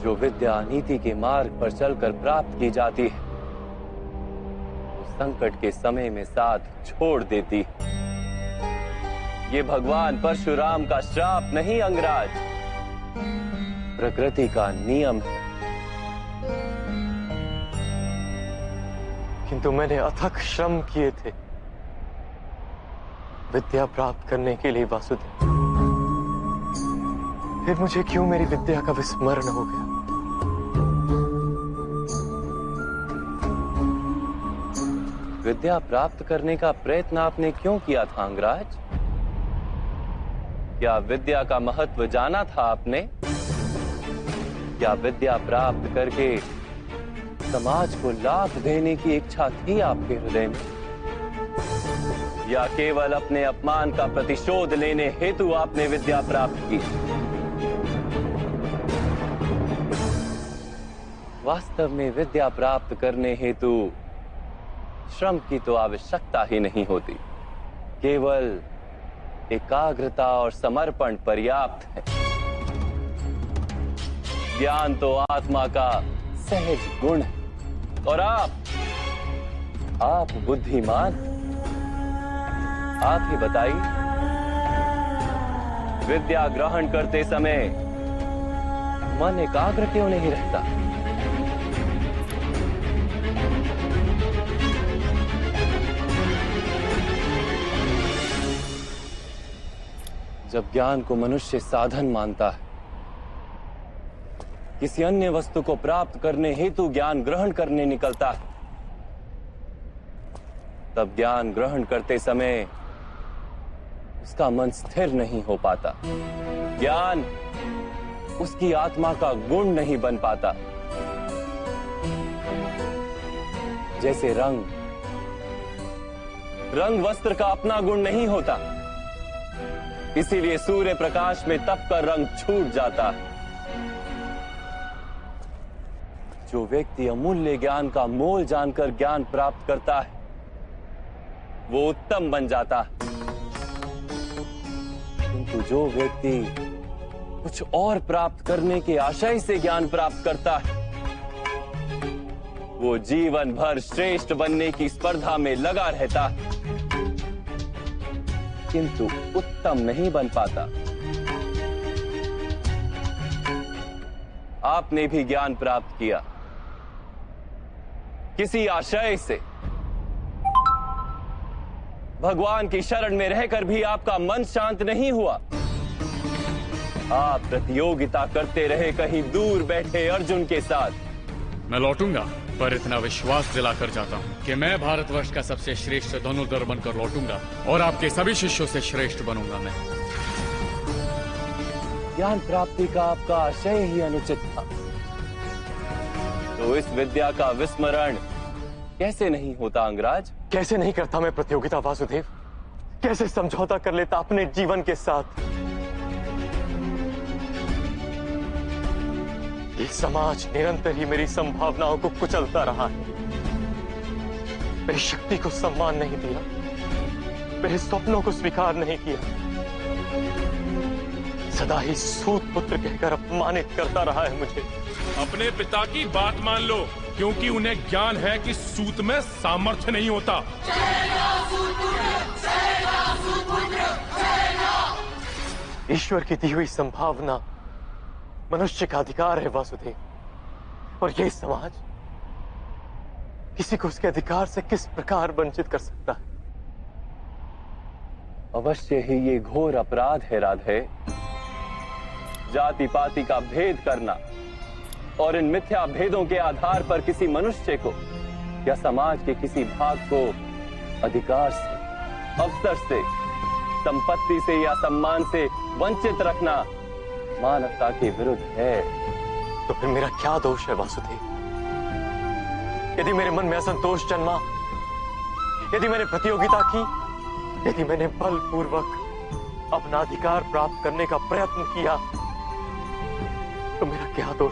जो विद्या नीति के मार्ग पर चलकर प्राप्त की जाती है, वो संकट के समय में साथ छोड़ देती है। ये भगवान परशुराम का श्राप नहीं अंगराज, प्रकृति का नियम है। किंतु मैंने अथक श्रम किए थे विद्या प्राप्त करने के लिए वासुदेव। फिर मुझे क्यों मेरी विद्या का विस्मरण हो गया? विद्या प्राप्त करने का प्रयत्न आपने क्यों किया था अंगराज? क्या विद्या का महत्व जाना था आपने? क्या विद्या प्राप्त करके समाज को लाभ देने की इच्छा थी आपके हृदय में, या केवल अपने अपमान का प्रतिशोध लेने हेतु आपने विद्या प्राप्त की? वास्तव में विद्या प्राप्त करने हेतु श्रम की तो आवश्यकता ही नहीं होती, केवल एकाग्रता और समर्पण पर्याप्त है। ज्ञान तो आत्मा का सहज गुण है, और आप बुद्धिमान। आप ही बताइए, विद्या ग्रहण करते समय मन एकाग्र क्यों नहीं रहता? जब ज्ञान को मनुष्य साधन मानता है, किसी अन्य वस्तु को प्राप्त करने हेतु ज्ञान ग्रहण करने निकलता है, तब ज्ञान ग्रहण करते समय उसका मन स्थिर नहीं हो पाता। ज्ञान उसकी आत्मा का गुण नहीं बन पाता। जैसे रंग वस्त्र का अपना गुण नहीं होता, इसीलिए सूर्य प्रकाश में तप कर रंग छूट जाता है। जो व्यक्ति अमूल्य ज्ञान का मोल जानकर ज्ञान प्राप्त करता है, वो उत्तम बन जाता है। किंतु जो व्यक्ति कुछ और प्राप्त करने के आशय से ज्ञान प्राप्त करता है, वो जीवन भर श्रेष्ठ बनने की स्पर्धा में लगा रहता है, किंतु उत्तम नहीं बन पाता। आपने भी ज्ञान प्राप्त किया किसी आशय से, भगवान की शरण में रहकर भी आपका मन शांत नहीं हुआ। आप प्रतियोगिता करते रहे कहीं दूर बैठे अर्जुन के साथ। मैं लौटूंगा, पर इतना विश्वास दिलाकर जाता हूँ कि मैं भारतवर्ष का सबसे श्रेष्ठ धनुर्धर बनकर लौटूंगा और आपके सभी शिष्यों से श्रेष्ठ बनूंगा मैं। ज्ञान प्राप्ति का आपका आशय ही अनुचित था, तो इस विद्या का विस्मरण कैसे नहीं होता अंगराज? कैसे नहीं करता मैं प्रतियोगिता वासुदेव? कैसे समझौता कर लेता अपने जीवन के साथ? ये समाज निरंतर ही मेरी संभावनाओं को कुचलता रहा है, मेरी शक्ति को सम्मान नहीं दिया, मेरे स्वप्नों को स्वीकार नहीं किया, सदा ही सूत पुत्र कहकर अपमानित करता रहा है मुझे। अपने पिता की बात मान लो, क्योंकि उन्हें ज्ञान है कि सूत में सामर्थ्य नहीं होता। ईश्वर की दी हुई संभावना मनुष्य का अधिकार है वासुदेव, और यह समाज किसी को उसके अधिकार से किस प्रकार वंचित कर सकता है? अवश्य ही ये घोर अपराध है राधे। जाति पाति का भेद करना और इन मिथ्या भेदों के आधार पर किसी मनुष्य को या समाज के किसी भाग को अधिकार से, अवसर से, संपत्ति से या सम्मान से वंचित रखना मानवता के विरुद्ध है। तो फिर मेरा क्या दोष है वासुदेव? यदि मेरे मन में असंतोष जन्मा, यदि मैंने प्रतियोगिता की, यदि मैंने बलपूर्वक अपना अधिकार प्राप्त करने का प्रयत्न किया, तो मेरा क्या दोष